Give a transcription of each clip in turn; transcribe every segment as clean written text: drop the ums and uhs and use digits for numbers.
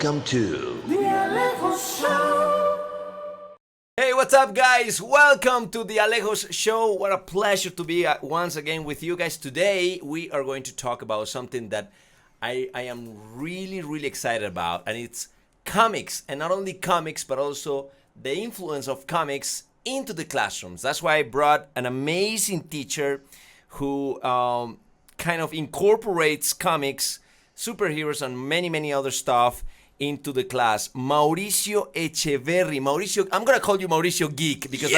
Welcome to The ALEJO Show. Hey, what's up, guys? Welcome to the ALEJO Show. What a pleasure to be once again with you guys. Today, we are going to talk about something that I am really excited about, and it's comics. And not only comics, but also the influence of comics into the classrooms. That's why I brought an amazing teacher who kind of incorporates comics, superheroes, and many other stuff into the class. Mauricio Echeverri. Mauricio, I'm going to call you Mauricio Geek because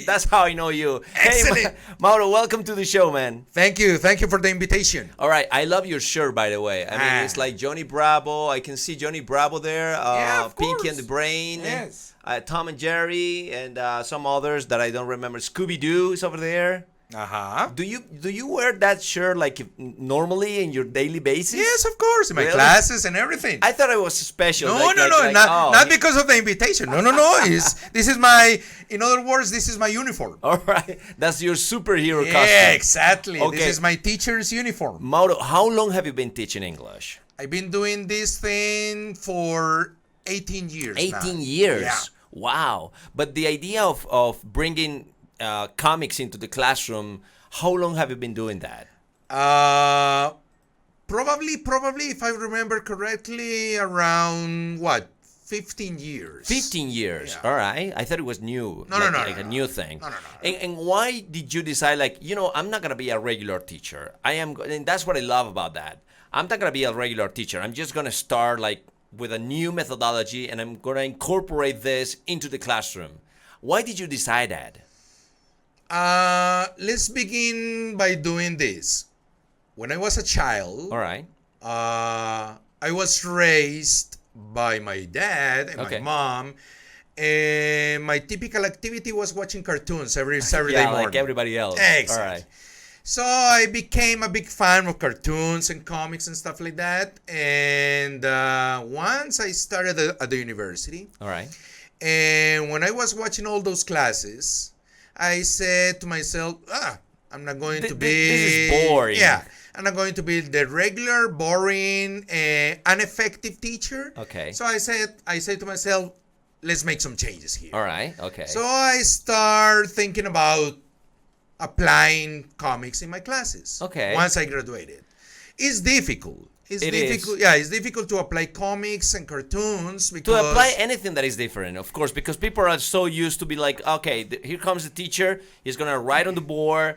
that's how I know you. Excellent. Hey, Mauro, welcome to the show, man. Thank you for the invitation. All right, I love your shirt, by the way. I mean, it's like Johnny Bravo. I can see Johnny Bravo there. Of Pinky course. and the Brain. Yes. Tom and Jerry and some others that I don't remember. Scooby-Doo is over there. Uh-huh. Do you wear that shirt like normally in your daily basis? Yes, of course, in my Really? classes and everything. I thought it was special. No, not because of the invitation. No. This is my, in other words, this is my uniform. All right, that's your superhero Yeah, costume. exactly. Okay. This is my teacher's uniform. Mauro, how long have you been teaching English? I've been doing this thing for 18 years 18 now. years. Yeah. Wow. But the idea of bringing comics into the classroom, how long have you been doing that? Probably, if I remember correctly, around, 15 years. 15 years. Yeah. All right. I thought it was new. No, a new thing. No. And why did you decide, I'm not going to be a regular teacher. And that's what I love about that. I'm not going to be a regular teacher. I'm just going to start with a new methodology, and I'm going to incorporate this into the classroom. Why did you decide that? Let's begin by doing this. When I was a child, All right. I was raised by my dad and Okay. my mom, and my typical activity was watching cartoons every Saturday morning. like everybody else. Exactly. All right. So I became a big fan of cartoons and comics and stuff like that. And once I started at the university, All right. and when I was watching all those classes, I said to myself, I'm not going to be... This is boring. Yeah, I'm not going to be the regular, boring, ineffective teacher. Okay. So I said to myself, let's make some changes here. All right. Okay. So I start thinking about applying comics in my classes. Okay. Once I graduated. It's difficult. It's It difficult. is. Yeah, it's difficult to apply comics and cartoons because... To apply anything that is different, of course, because people are so used to be like, okay, here comes the teacher. He's going to write on the board,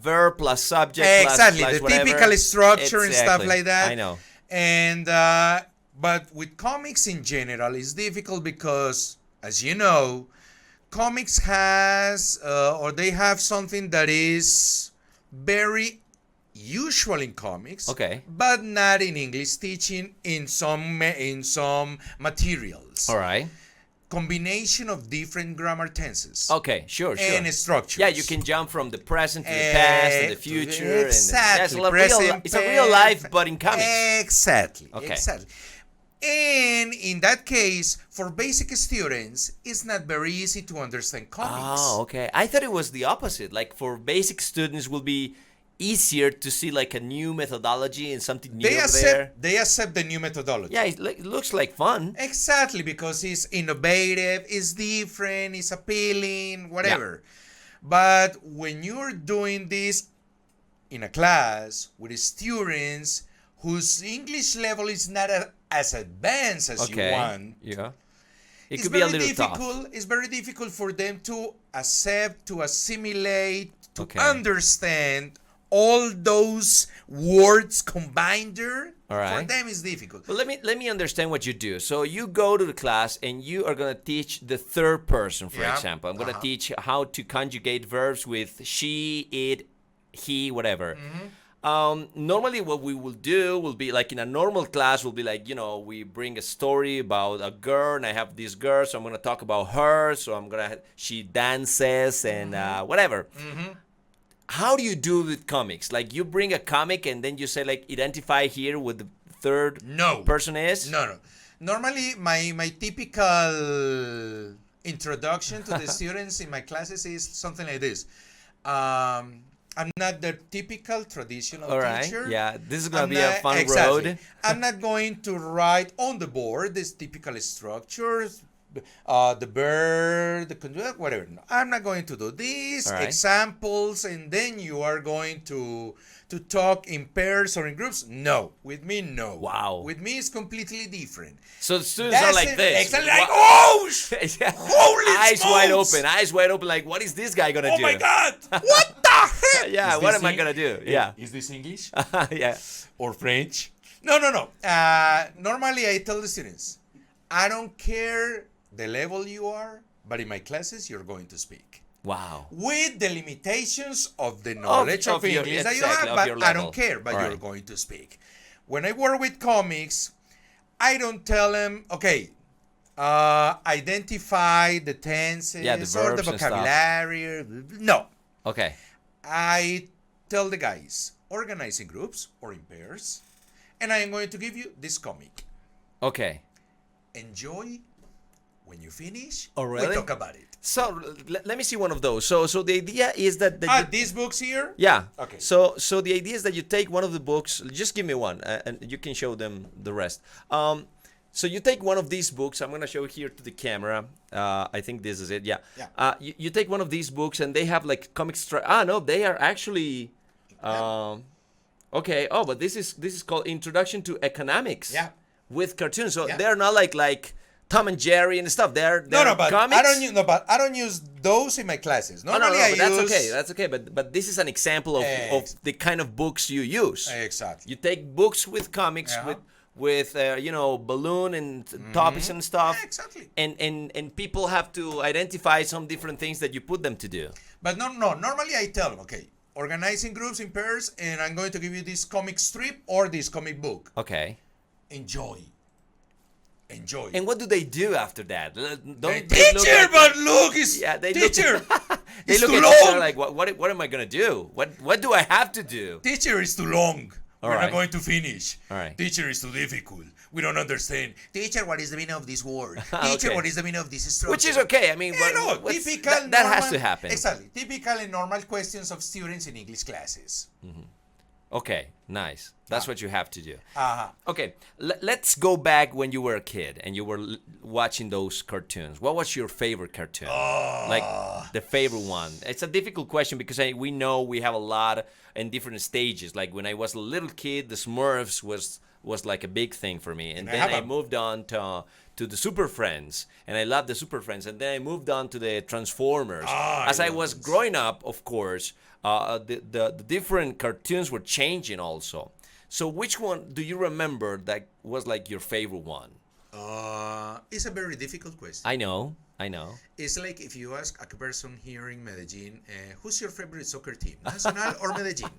verb plus subject Exactly, plus the whatever. typical structure and stuff Exactly. like that. I know. And but with comics in general, it's difficult because, as you know, comics has or they have something that is very usual in comics, Okay. but not in English teaching in some materials. All right. Combination of different grammar tenses. Okay, sure. And structures. Yeah, you can jump from the present to the past and the future. Exactly. And, it's a real life, but in comics. Exactly. Okay. Exactly. And in that case, for basic students, it's not very easy to understand comics. Oh, okay. I thought it was the opposite. Like for basic students, will be easier to see like a new methodology and something new over there. They accept the new methodology. Yeah, it looks like fun. Exactly, because it's innovative, it's different, it's appealing, whatever. But when you're doing this in a class with students whose English level is not as advanced as you want, Yeah. It it's could be a very little tough. difficult. It's very difficult for them to accept, to assimilate, to Okay. understand all those words combined there. All right. For them, it's difficult. Well, let me understand what you do. So you go to the class and you are gonna teach the third person, for Yeah. example. I'm gonna teach how to conjugate verbs with she, it, he, whatever. Normally what we will do will be like in a normal class will be like, we bring a story about a girl and I have this girl, so I'm going to talk about her. So she dances and whatever. How do you do with comics? Like you bring a comic and then you say like, identify here what the third person is? No. Normally, my typical introduction to the students in my classes is something like this. I'm not the typical traditional All right. teacher. Yeah, this is gonna I'm be a not- fun exactly. road. I'm not going to write on the board these typical structures, the bird, the whatever. No, I'm not going to do these All right. examples, and then you are going to talk in pairs or in groups. No, with me, no. Wow. With me, it's completely different. So the students are like this. Exactly like, oh, Yeah. holy Eyes wide smokes! open. Like, what is this guy gonna Oh do? my God! What the heck? Yeah, Is what this am I gonna do? Yeah. Is this English Yeah. or French? No. Normally, I tell the students, I don't care the level you are, but in my classes, you're going to speak. Wow. With the limitations of the knowledge of your- English that you exactly, have, of your but I level. don't care, but All you're right. going to speak. When I work with comics, I don't tell them, okay, identify the tenses Yeah, the or the verbs and stuff. vocabulary. No. Okay. I tell the guys, organize in groups or in pairs, and I am going to give you this comic. Okay. Enjoy. When you finish, Oh, really? we talk about it. So let me see one of those. So the idea is that you, These books here? yeah. Okay. So the idea is that you take one of the books. Just give me one, and you can show them the rest. So you take one of these books. I'm gonna show here to the camera. I think this is it. Yeah. Yeah. You take one of these books, and they have like comic strip. No, they are actually. Okay. Oh, but this is called Introduction to Economics. Yeah. With cartoons, so Yeah. they're not like Tom and Jerry and stuff. They're But comics. I don't use those in my classes. Oh, no, Normally, but that's use... okay. That's okay. But this is an example of the kind of books you use. Exactly. You take books with comics Yeah. with balloon and topics and stuff. Yeah, exactly. And people have to identify some different things that you put them to do. But no. Normally, I tell them, okay, organize in groups, in pairs, and I'm going to give you this comic strip or this comic book. Okay. Enjoy. And what do they do after that? Don't they Teacher, look like- but look, it's Yeah, they teacher. look. They It's look too at each other long. like, what am I gonna do? What do I have to do? Teacher is too long. All We're right. not going to finish. All right. Teacher is too difficult. We don't understand. Teacher, what is the meaning of this word? Teacher, Okay. what is the meaning of this structure? Which is okay. I mean, Yeah, no, what's- typical that has normal- to happen. Exactly. Typical and normal questions of students in English classes. Okay, nice. That's what you have to do. Uh-huh. Okay, let's go back when you were a kid and you were watching those cartoons. What was your favorite cartoon? Like the favorite one. It's a difficult question because we know we have a lot in different stages. Like when I was a little kid, the Smurfs was like a big thing for me, and then I moved on to the Super Friends, and I loved the Super Friends, and then I moved on to the Transformers. As I was growing up, of course, the different cartoons were changing also. So which one do you remember that was like your favorite one? It's a very difficult question. I know. It's like if you ask a person here in Medellin, who's your favorite soccer team, Nacional or Medellin?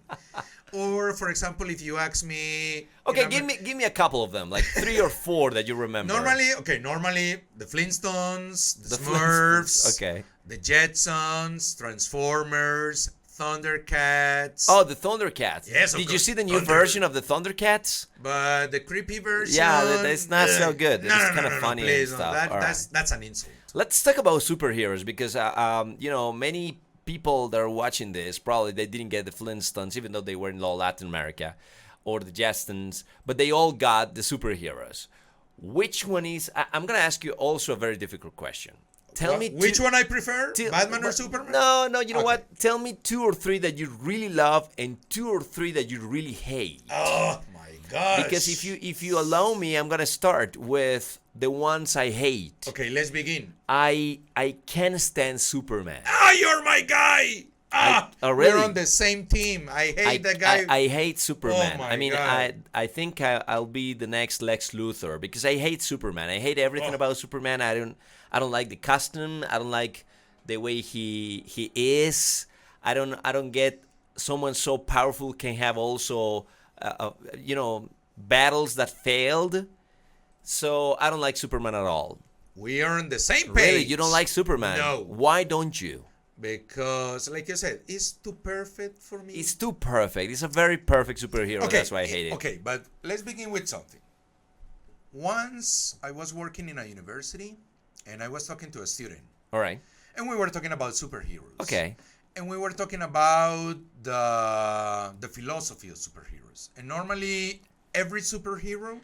Or, for example, if you ask me... Okay, give me a couple of them, like 3 or 4 that you remember. Normally, the Flintstones, the Smurfs, okay. the Jetsons, Transformers, Thundercats. Oh, the Thundercats. Yes, of Did you course. see the new version of the Thundercats? But the creepy version... Yeah, it's not so good. It's kind of funny and please, stuff. No, All right. that's an insult. Let's talk about superheroes because many people that are watching this probably they didn't get the Flintstones even though they were in Latin America, or the Jetsons, but they all got the superheroes. Which one is? I'm gonna ask you also a very difficult question. Tell me which one I prefer, Batman or Superman? No. You know what? Tell me 2 or 3 that you really love and 2 or 3 that you really hate. Oh my gosh! Because if you allow me, I'm gonna start with the ones I hate. Okay, let's begin. I can't stand Superman. You're my guy. Really? We're on the same team. I hate that guy. I hate Superman. Oh my I mean, God. I think I'll be the next Lex Luthor because I hate Superman. I hate everything about Superman. I don't like the costume. I don't like the way he is. I don't get someone so powerful can have also battles that failed. So I don't like Superman at all. We are on the same page. Really, you don't like Superman? No. Why don't you? Because, like you said, it's too perfect for me. It's too perfect. It's a very perfect superhero. That's why I hate it. Okay, but let's begin with something. Once I was working in a university, and I was talking to a student, All right. and we were talking about superheroes. Okay. and we were talking about the philosophy of superheroes. And normally, every superhero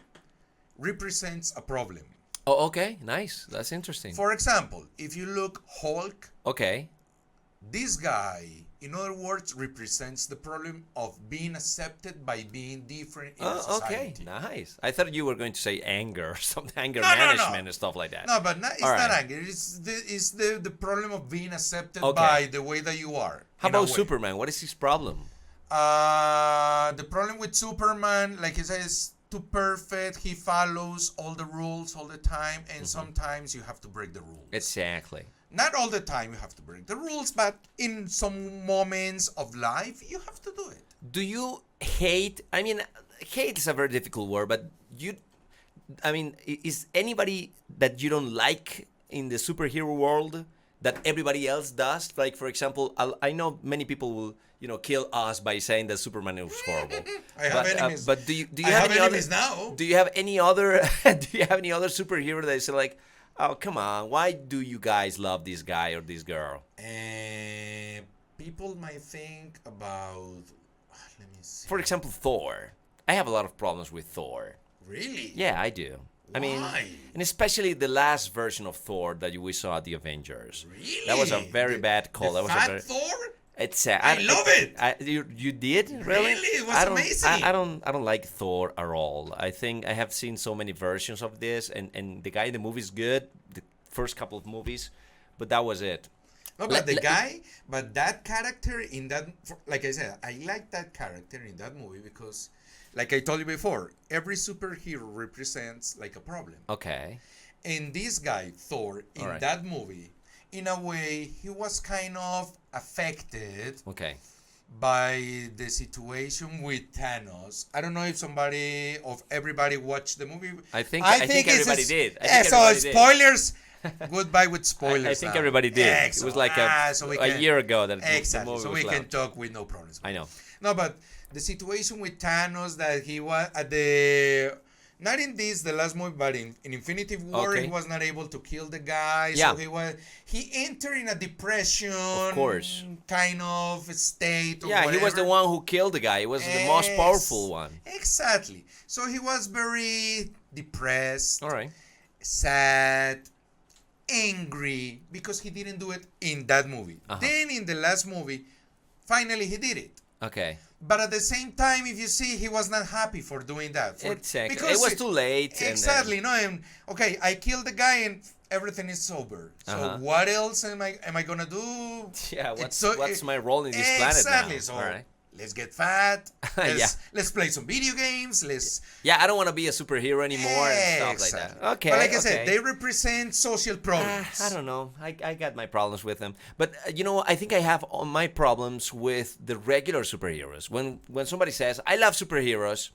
represents a problem. Oh, okay. Nice. That's interesting. For example, if you look Hulk, Okay. this guy, in other words, represents the problem of being accepted by being different in Oh, okay. society. Nice. I thought you were going to say anger or something, anger No, no, no. management and stuff like that. No, but it's All not right. anger. It's the problem of being accepted Okay. by the way that you are. How in a about way. Superman? What is his problem? The problem with Superman, like he says, too perfect. He follows all the rules all the time, and sometimes you have to break the rules. Exactly. Not all the time you have to break the rules, but in some moments of life, you have to do it. Do you hate? I mean, hate is a very difficult word, but is anybody that you don't like in the superhero world that everybody else does? Like, for example, I know many people will, kill us by saying that Superman is horrible. I have enemies. But do you I have have any enemies other, now. Do you have any other? Do you have any other superhero that is like, oh, come on, why do you guys love this guy or this girl? People might think about. Let me see. For example, Thor. I have a lot of problems with Thor. Really? Yeah, I do. I mean, Why? and especially the last version of Thor that we saw at the Avengers. Really? That was a very bad call. That was Fat a very. Thor? It's I love it. You did really? Really? It was I don't, amazing. I don't like Thor at all. I think I have seen so many versions of this, and the guy in the movie is good. The first couple of movies, but that was it. No, but but that character in that, like I said, I like that character in that movie because, like I told you before, every superhero represents like a problem. Okay. And this guy, Thor, in Alright. that movie, in a way, he was kind of affected Okay. by the situation with Thanos. I don't know if everybody watched the movie. I think everybody did. I think So everybody did. spoilers. Goodbye with spoilers. I think now. everybody did. It Excellent. was like a year ago that Exactly. the movie So was we can out. talk with no problems. I know. No, but the situation with Thanos that he was not in the last movie, but in Infinity War, Okay. he was not able to kill the guy. Yeah. So he entered in a depression, Of course. kind of state. Or Yeah, he was the whatever. one who killed the guy. He was the most powerful one. Exactly. So he was very depressed, All right. sad, angry because he didn't do it in that movie. Uh-huh. Then in the last movie, finally he did it. Okay. But at the same time, if you see, he was not happy for doing that. Exactly. Because It was too late. Exactly. No, okay, I killed the guy and everything is sober. So Uh-huh. what else am I gonna do? Yeah. It's What's my role in this planet exactly. now? So All right. let's get fat. Yeah. Let's play some video games. Yeah, I don't want to be a superhero anymore and stuff like Exactly. that. Okay. But like I said, okay. they represent social problems. I don't know. I got my problems with them. But, I think I have all my problems with the regular superheroes. When somebody says, I love superheroes,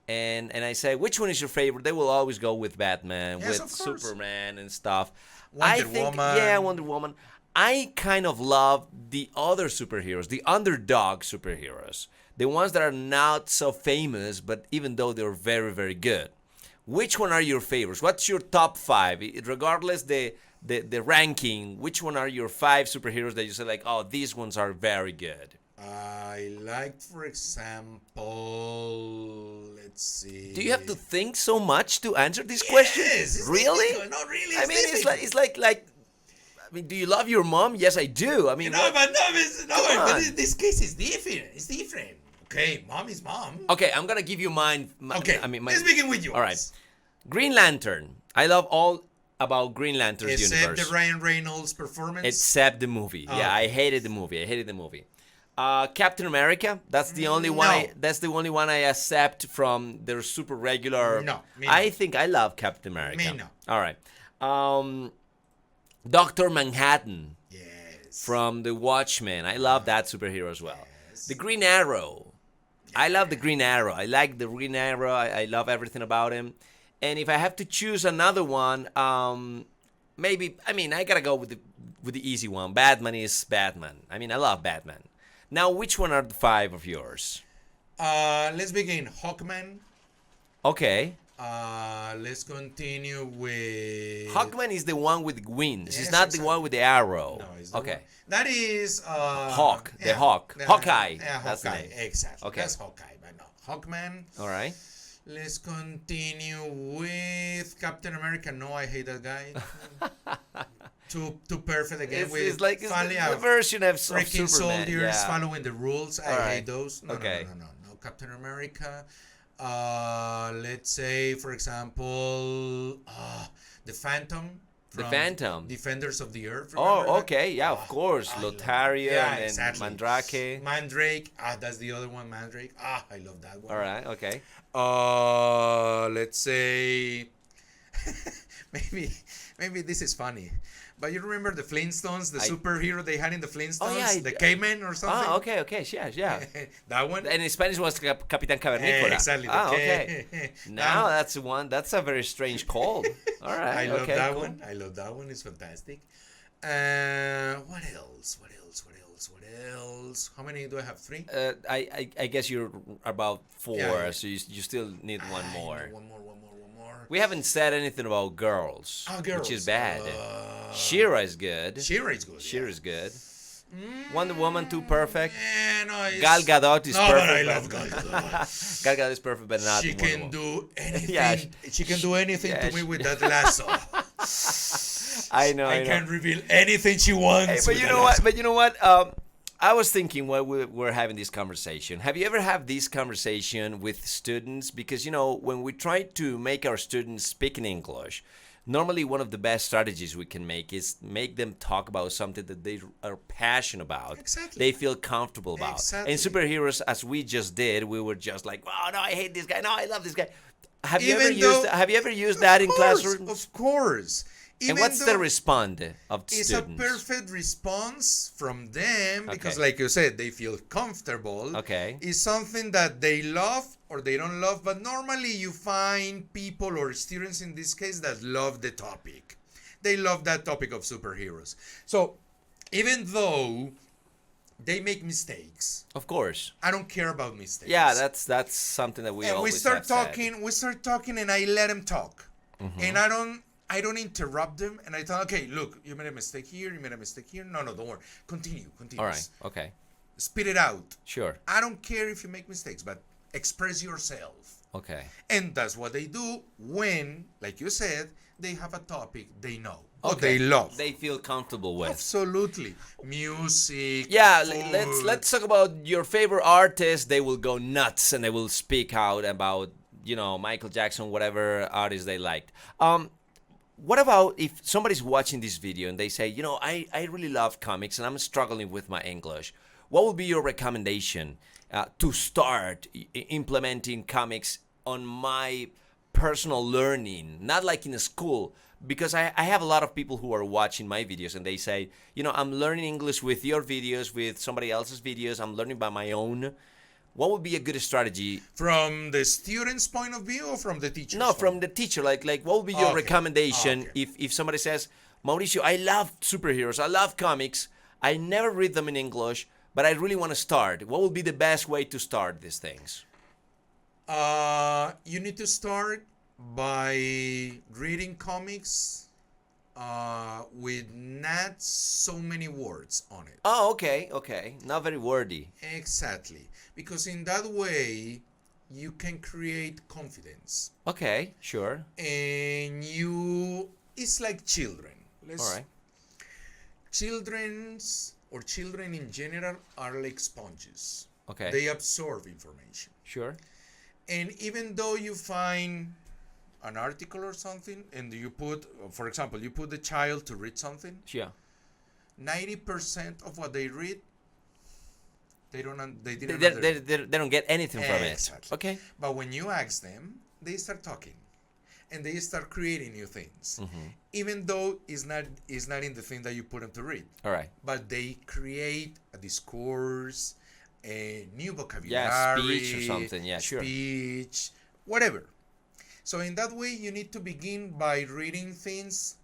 and I say, which one is your favorite? They will always go with Batman, Yes, with of course. Superman and stuff. Wonder Woman. Yeah, Wonder Woman. I kind of love the other superheroes, the underdog superheroes. The ones that are not so famous, but even though they're very, very good. Which one are your favorites? What's your top 5? Regardless the ranking, which one are your 5 superheroes that you say like, oh, these ones are very good? I like, for example, let's see. Do you have to think so much to answer this question? It's Really? difficult. No, really. I mean, it's like. I mean, do you love your mom? Yes, I do. I mean, No, but on. but in this case, it's different. It's different. Okay, mom is mom. okay, I'm gonna give you mine. Okay, let's begin with yours. All right, Green Lantern. I love all about Green Lantern's Except universe, the Ryan Reynolds performance. except the movie. Oh. Yeah, I hated the movie. Captain America. That's the only one. No. That's the only one I accept from their super regular. No, me I no. think I love Captain America. Me no. All right. Dr. Manhattan Yes. from The Watchmen. I love that superhero as well. The Green Arrow. I love the Green Arrow. I like the Green Arrow. I love everything about him. And if I have to choose another one, maybe I gotta go with the easy one. Batman is Batman. I mean, I love Batman. Now, which one are the 5 of yours? Let's begin. Hawkman. Okay. Let's continue with Hawkman is the one with wings. Yes, It's not exactly. the one with the arrow. No, it's the Okay. one. That is Hawk, the yeah, Hawk. yeah, Hawkeye. Yeah, That's the Hawkeye. name. Exactly. Okay. That's Hawkeye, but no. Hawkman. All right. Let's continue with Captain America. No, I hate that guy. Too perfect again. It's like it's finally the a version of freaking Superman. soldiers Yeah. following the rules. I All right. hate those. No, Okay. no. Captain America. Let's say, for example, the Phantom. The from Phantom. Defenders of the Earth. Remember Oh, that? okay. Yeah, of course. I love Lothario that. Yeah, and exactly. Mandrake. Mandrake. That's the other one, Mandrake. I love that one. All right. Okay. Let's say maybe this is funny, but you remember the Flintstones, the superhero they had in the Flintstones, yeah, the caveman or something? Oh, okay. Yeah. That one. And in Spanish was Capitán Cavernícola. Exactly. Okay. Now that's one. That's a very strange call. All right. I love okay, that cool. one. I love that one. It's fantastic. What else? How many do I have? 3? I guess you're about 4, Yeah. so you still need one more. One more. We haven't said anything about girls, Girls. which is bad. Shira is good. Shira is good. Shira is good. Wonder Woman, too perfect. No, Gal Gadot is no, perfect. but I love Gal Gadot. Gal Gadot is perfect, but not She Wonder can Woman. do anything. Yeah, she can do anything yeah, to me she- with that lasso. I know. I can reveal anything she wants. Hey, but with you that know what? lasso. But you know what? I was thinking while we were having this conversation. Have you ever had this conversation with students? Because when we try to make our students speak in English, normally one of the best strategies we can make is make them talk about something that they are passionate about. Exactly. They feel comfortable about. Exactly. And superheroes, as we just did, we were just like, "Oh no, I hate this guy. No, I love this guy." Have you ever used that in classrooms? Of course. And what's the response of It's students? a perfect response from them because, Okay. like you said, they feel comfortable. Okay. It's something that they love or they don't love, but normally you find people or students in this case that love the topic. They love that topic of superheroes. So even though they make mistakes, Of course. I don't care about mistakes. Yeah, that's something that we and always we start have said. talking. We start talking, and I let them talk, and I don't interrupt them, and I tell, okay, look, you made a mistake here, you made a mistake here. No, don't worry. Continue. All right. Okay. Spit it out. Sure. I don't care if you make mistakes, but express yourself. Okay. And that's what they do when, like you said, they have a topic they know or Okay. they love. They feel comfortable with. Absolutely. Music. Yeah, food. let's talk about your favorite artist. They will go nuts and they will speak out about Michael Jackson, whatever artist they liked. What about if somebody's watching this video and they say, I really love comics and I'm struggling with my English. What would be your recommendation to start implementing comics on my personal learning? Not like in a school, because I have a lot of people who are watching my videos and they say, I'm learning English with your videos, with somebody else's videos. I'm learning by my own. What would be a good strategy? From the student's point of view or from the teacher's No, point? from the teacher. Like what would be your Okay. recommendation Okay. if somebody says, Mauricio, I love superheroes, I love comics, I never read them in English, but I really want to start. What would be the best way to start these things? You need to start by reading comics with not so many words on it. Oh, okay. Not very wordy. Exactly. Because in that way, you can create confidence. Okay, sure. And it's like children. All right. Children in general are like sponges. Okay. They absorb information. Sure. And even though you find an article or something and you put, for example, you put the child to read something, Yeah. 90% of what they read, they didn't They don't get anything from it. Exactly. Okay. But when you ask them, they start talking and they start creating new things. Even though it's not in the thing that you put them to read. All right. But they create a discourse, a new vocabulary, Yeah, speech or something. Yeah, sure. speech, whatever. So in that way, you need to begin by reading things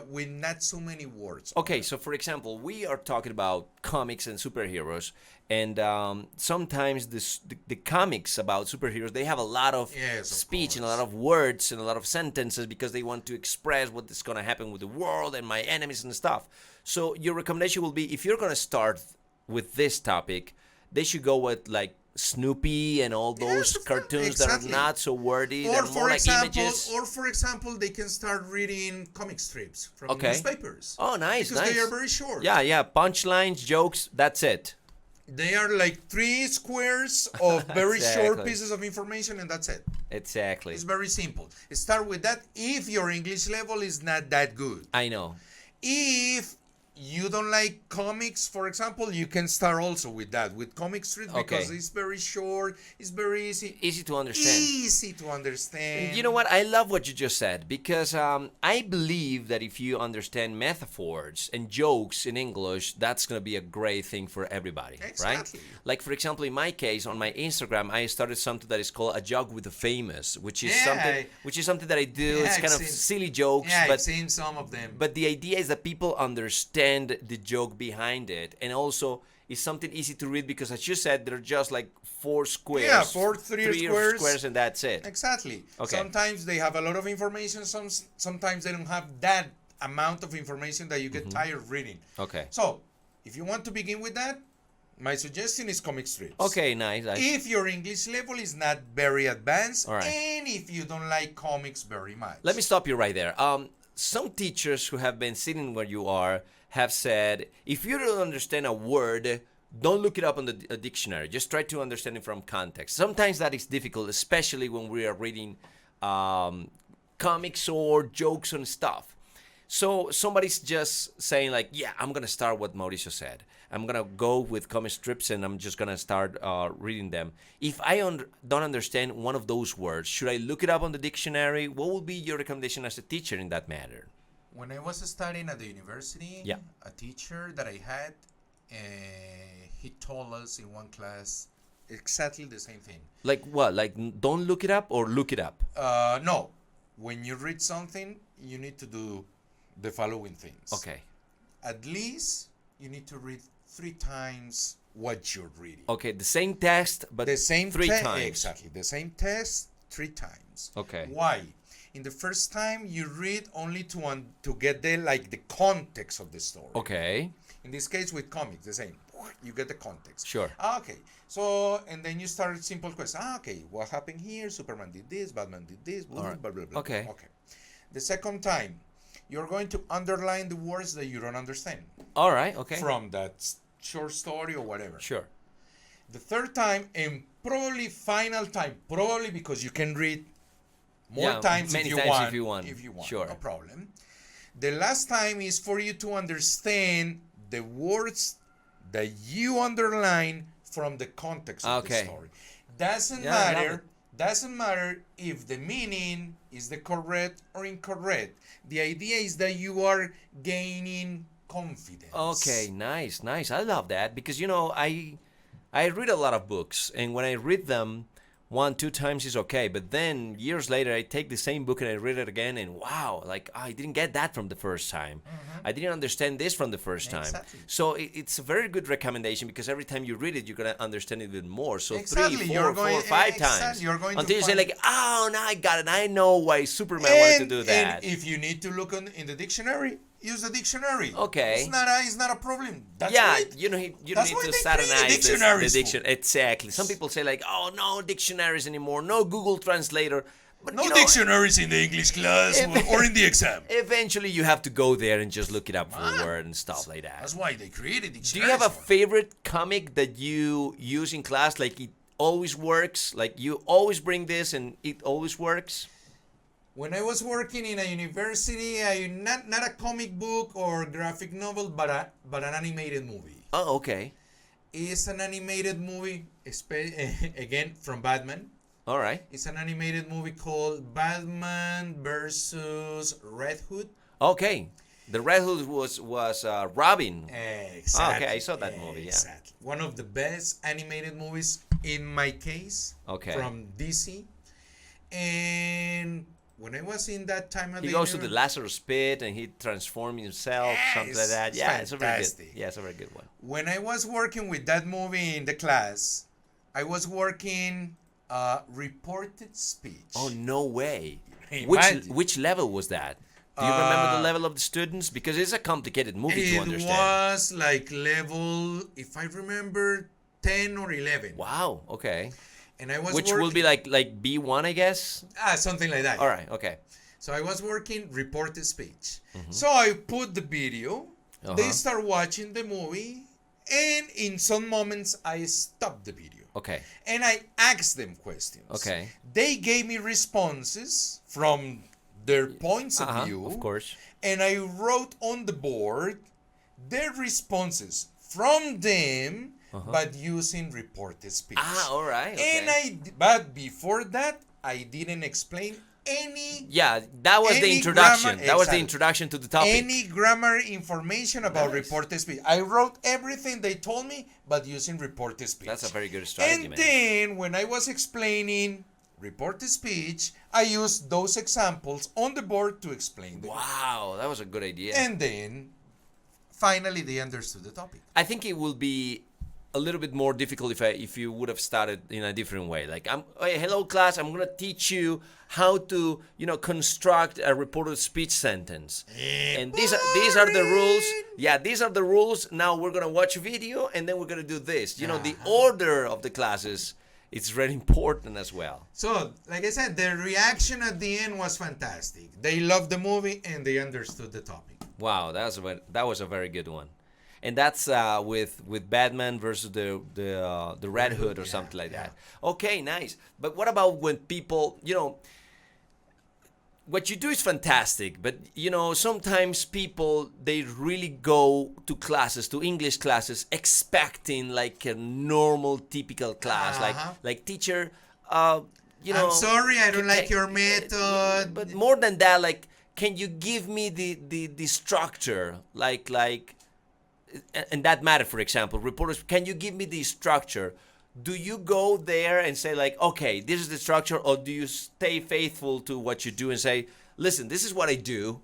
with not so many words. Okay, so for example, we are talking about comics and superheroes, and sometimes the comics about superheroes, they have a lot of Yes, of speech and a course. lot of words and a lot of sentences because they want to express what is going to happen with the world and my enemies and stuff. So your recommendation will be, if you're going to start with this topic, they should go with like Snoopy and all those Yes, cartoons exactly. that are not so wordy, Or that are for more like example, images. they can start reading comic strips from Okay. newspapers. Oh, nice, Because nice. they are very short. Yeah, punchlines, jokes, that's it. They are like 3 squares of very short Exactly. pieces of information, and that's it. Exactly. It's very simple. Start with that if your English level is not that good. I know. If you don't like comics, for example, you can start also with that, with comic strips, because Okay. it's very short, it's very easy. Easy to understand. Easy to understand. You know what? I love what you just said because I believe that if you understand metaphors and jokes in English, that's going to be a great thing for everybody, Exactly. right? Like, for example, in my case, on my Instagram, I started something that is called a joke with the famous, which is something that I do. Yeah, It's kind I've of seen- silly jokes, Yeah, I've but seen some of them. But the idea is that people understand the joke behind it, and also it's something easy to read because, as you said, they're just like 4 squares. Yeah, three squares. and that's it. Exactly. Okay. Sometimes they have a lot of information. Sometimes they don't have that amount of information that you get tired of reading. Okay. So, if you want to begin with that, my suggestion is comic strips. Okay, nice. If your English level is not very advanced, All right. and if you don't like comics very much. Let me stop you right there. Some teachers who have been sitting where you are have said, if you don't understand a word, don't look it up on the dictionary. Just try to understand it from context. Sometimes that is difficult, especially when we are reading comics or jokes and stuff. So somebody's just saying like, yeah, I'm going to start what Mauricio said. I'm going to go with comic strips and I'm just going to start reading them. If I don't understand one of those words, should I look it up on the dictionary? What would be your recommendation as a teacher in that matter? When I was studying at the university, Yeah. a teacher that I had, he told us in one class exactly the same thing. Like what? Like don't look it up or look it up? No, when you read something, you need to do the following things. Okay. At least you need to read 3 times what you're reading. Okay, the same text, but The same 3 times. Exactly, the same test 3 times. Okay. Why? In the first time, you read only to get the context of the story. Okay. In this case, with comics, the same. You get the context. Sure. Okay. So, and then you start simple questions. Okay, what happened here? Superman did this, Batman did this, blah, All right. blah, blah, blah. Okay. Okay. The second time, you're going to underline the words that you don't understand All right. Okay. from that short story or whatever. Sure. The third time, and probably final time, probably because you can read more Yeah, times many if you times want. if you want. Sure. No problem. The last time is for you to understand the words that you underline from the context of Okay. the story. Doesn't Yeah, I love matter. it. Doesn't matter if the meaning is the correct or incorrect. The idea is that you are gaining confidence. Okay, nice. I love that because I read a lot of books, and when I read them 1-2 times is okay, but then years later I take the same book and I read it again, and wow, like I didn't get that from the first time. I didn't understand this from the first time. Exactly. So it's a very good recommendation because every time you read it, you're gonna understand it even more. So Exactly. 3, You're 4, going- 5 exactly. times You're going to until you say find- like, oh, now I got it. I know why Superman wanted to do that. And if you need to look in the dictionary, use the dictionary. Okay. It's not a problem. That's Yeah, right. you don't That's need why to they created satanize dictionaries the for. dictionary. Exactly. Some people say like, oh, no dictionaries anymore, no Google Translator. But No you know, dictionaries in the English class or in the exam. eventually you have to go there and just look it up for a word and stuff like that. That's why they created Do dictionaries. you have a for. favorite comic that you use in class? Like it always works? Like you always bring this and it always works? When I was working in a university, not a comic book or graphic novel, but an animated movie. Oh, okay. It's an animated movie, again from Batman. All right. It's an animated movie called Batman versus Red Hood. Okay. The Red Hood was Robin. Exactly. Okay, I saw that movie, yeah. Exactly. One of the best animated movies in my case. Okay. From DC. And when I was in that time of He the goes to the Lazarus pit and he transforms himself, something like that. Yeah, it's a very good. Yeah, it's a very good one. When I was working with that movie in the class, I was working reported speech. Oh, no way. Imagine. Which level was that? Do you remember the level of the students? Because it's a complicated movie to understand. It was like level, if I remember, 10 or 11. Wow, okay. And I was Which will be like B1, I guess? Something like that. All right, okay. So I was working reported speech. So I put the video. They start watching the movie. And in some moments, I stopped the video. Okay. And I asked them questions. Okay. They gave me responses from their points of view. Of course. And I wrote on the board their responses from them, but using reported speech. All right. Okay. But before that, I didn't explain any. Yeah, that was the introduction. Grammar, that was the introduction to the topic. Any grammar information about reported speech. I wrote everything they told me, but using reported speech. That's a very good strategy, And man. then when I was explaining reported speech, I used those examples on the board to explain them. Wow, that was a good idea. And then finally they understood the topic. I think it will be a little bit more difficult if you would have started in a different way. Like, hey, hello class, I'm gonna teach you how to construct a reported speech sentence. And these are the rules. Yeah, these are the rules. Now we're gonna watch a video and then we're gonna do this. The order of the classes. It's very important as well. So, like I said, the reaction at the end was fantastic. They loved the movie and they understood the topic. Wow, that was a very good one. And that's with Batman versus the Red Hood or something like that. Okay, nice. But what about when people, what you do is fantastic, but sometimes people, they really go to classes, to English classes, expecting like a normal, typical class, like teacher, I'm sorry, I don't like your method. But more than that, like, can you give me the structure, like, and that matter, for example, reporters, can you give me the structure? Do you go there and say like, okay, this is the structure, or do you stay faithful to what you do and say, listen, this is what I do,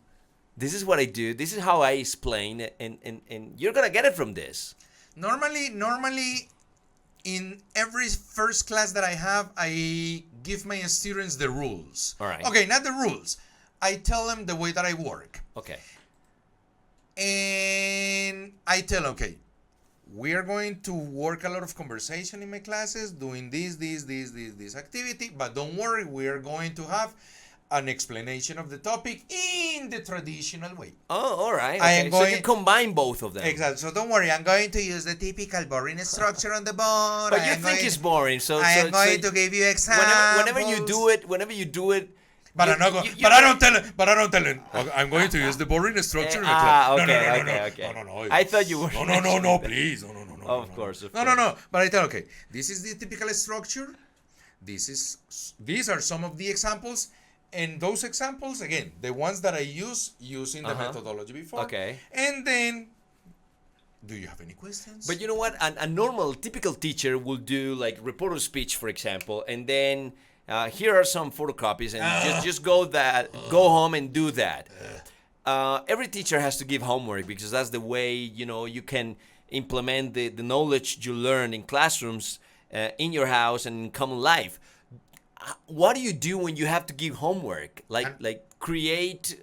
this is how I explain, and you're gonna get it from this? Normally, in every first class that I have, I give my students the rules. All right. Okay, not the rules. I tell them the way that I work. Okay. And I tell them, okay, we are going to work a lot of conversation in my classes, doing this activity, but don't worry, we are going to have an explanation of the topic in the traditional way. Oh, all right. Okay. So you combine both of them. Exactly. So don't worry, I'm going to use the typical boring structure on the board. But you think it's boring, so I am going to give you examples. Whenever you do it. But I don't tell him. I'm going to use the boring structure in the class. Okay. No. I thought you were. No, please. No. Of course. No. But I tell, okay, this is the typical structure. These are some of the examples. And those examples, again, the ones that I use using the methodology before. Okay. And then, do you have any questions? But you know what? A normal, typical teacher will do like reporter speech, for example, and then here are some photocopies, and just go home and do that. Every teacher has to give homework because that's the way you can implement the knowledge you learn in classrooms, in your house, and in common life. What do you do when you have to give homework? Like create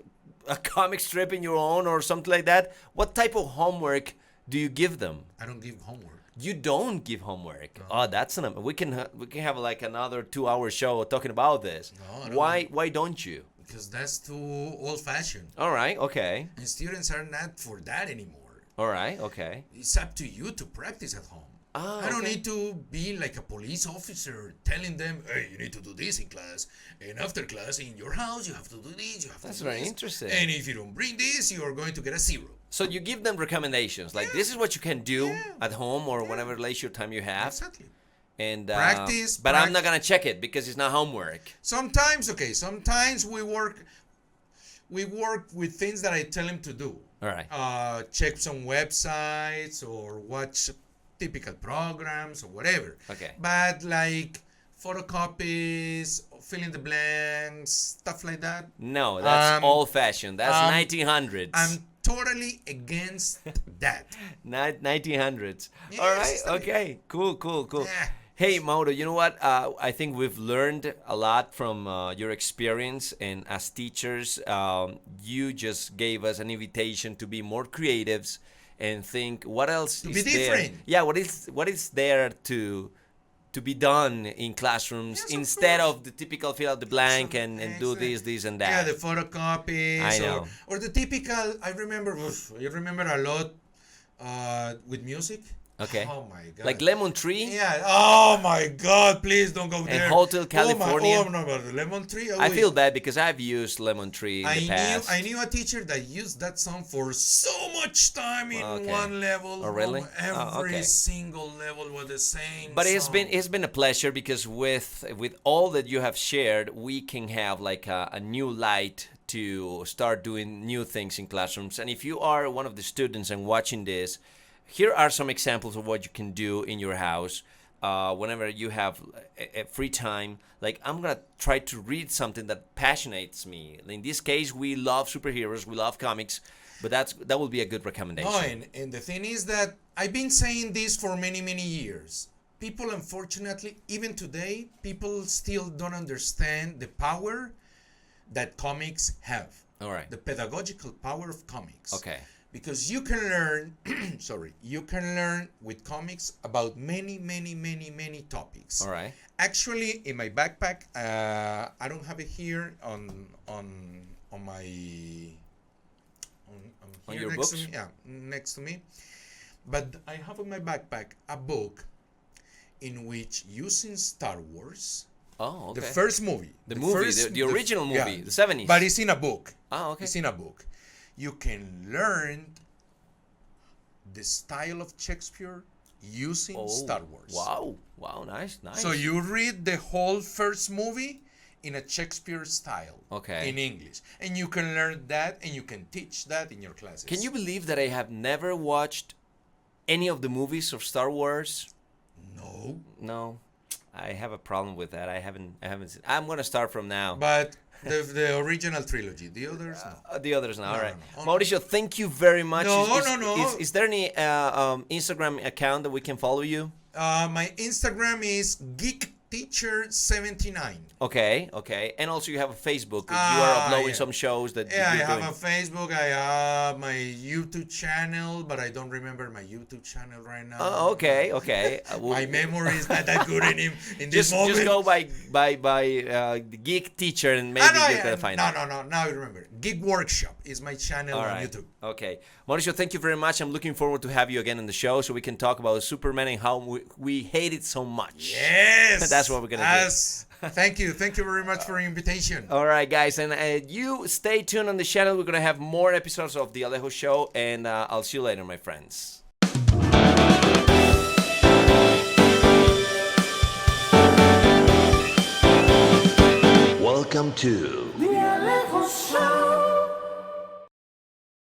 a comic strip in your own or something like that? What type of homework do you give them? I don't give homework. You don't give homework. No. Oh, that's we can have like another 2-hour show talking about this. No, Why don't you? Because that's too old-fashioned. All right, okay. And students are not for that anymore. All right, okay. It's up to you to practice at home. I don't need to be like a police officer telling them, hey, you need to do this in class. And after class, in your house, you have to do this, That's very interesting. And if you don't bring this, you are going to get a 0. So you give them recommendations. Like, this is what you can do at home or whenever leisure time you have. Exactly. And practice. But I'm not going to check it because it's not homework. Sometimes we work with things that I tell them to do. All right. Check some websites or watch typical programs or whatever. Okay. But like photocopies, fill in the blanks, stuff like that. No, that's old-fashioned. That's 1900s. I'm totally against that. 1900s. Yeah, All right. system. Okay. Cool. Yeah. Hey, Mauro, you know what? I think we've learned a lot from your experience, and as teachers, you just gave us an invitation to be more creatives and think what else is be there. different. Yeah, what is there to be done in classrooms Yes, of instead course. of the typical fill out the blank and do this and that. Yeah, the photocopies. I know. Or the typical, I remember a lot with music. Okay. Oh my God. Like Lemon Tree. Yeah. Oh my God! Please don't go there. Hotel California. Oh no, the Lemon Tree. Oh, I wait. feel bad because I've used Lemon Tree in the past. I knew a teacher that used that song for so much time in one level. Oh, really? Every single level was the same. But song. it's been a pleasure because with all that you have shared, we can have like a new light to start doing new things in classrooms. And if you are one of the students and watching this, here are some examples of what you can do in your house whenever you have a free time. Like, I'm gonna try to read something that passionates me. In this case, we love superheroes, we love comics, but that will be a good recommendation. No, and the thing is that I've been saying this for many years. People, unfortunately, even today, people still don't understand the power that comics have. All right. The pedagogical power of comics. Okay. Because you can learn, you can learn with comics about many topics. All right. Actually, in my backpack, I don't have it here on my On here your next books? to me, yeah, next to me. But I have in my backpack a book in which, using Star Wars, Oh, okay. the first movie, The original movie, the 70s. but it's in a book. Oh, okay. It's in a book. You can learn the style of Shakespeare using Star Wars. Wow, nice. So you read the whole first movie in a Shakespeare style. Okay. In English. And you can learn that and you can teach that in your classes. Can you believe that I have never watched any of the movies of Star Wars? No. No. I have a problem with that. I haven't seen. I'm going to start from now. But the original trilogy, the others, no. The others now, all right. no. Mauricio, thank you very much. No. Is there any Instagram account that we can follow you? My Instagram is geekteacher79. Okay. And also you have a Facebook. You are uploading some shows that I you're have doing. a Facebook. I have my YouTube channel, but I don't remember my YouTube channel right now. Oh, okay. My memory is not that good in this moment. Just go by Geek Teacher and maybe you're gonna find it. No. Now I remember. Geek Workshop is my channel on YouTube. Okay. Mauricio, thank you very much. I'm looking forward to have you again on the show so we can talk about Superman and how we hate it so much. Yes. That's what we're going to do. Thank you. Thank you very much for the invitation. All right, guys. And you stay tuned on the channel. We're going to have more episodes of The Alejo Show. And I'll see you later, my friends. Welcome to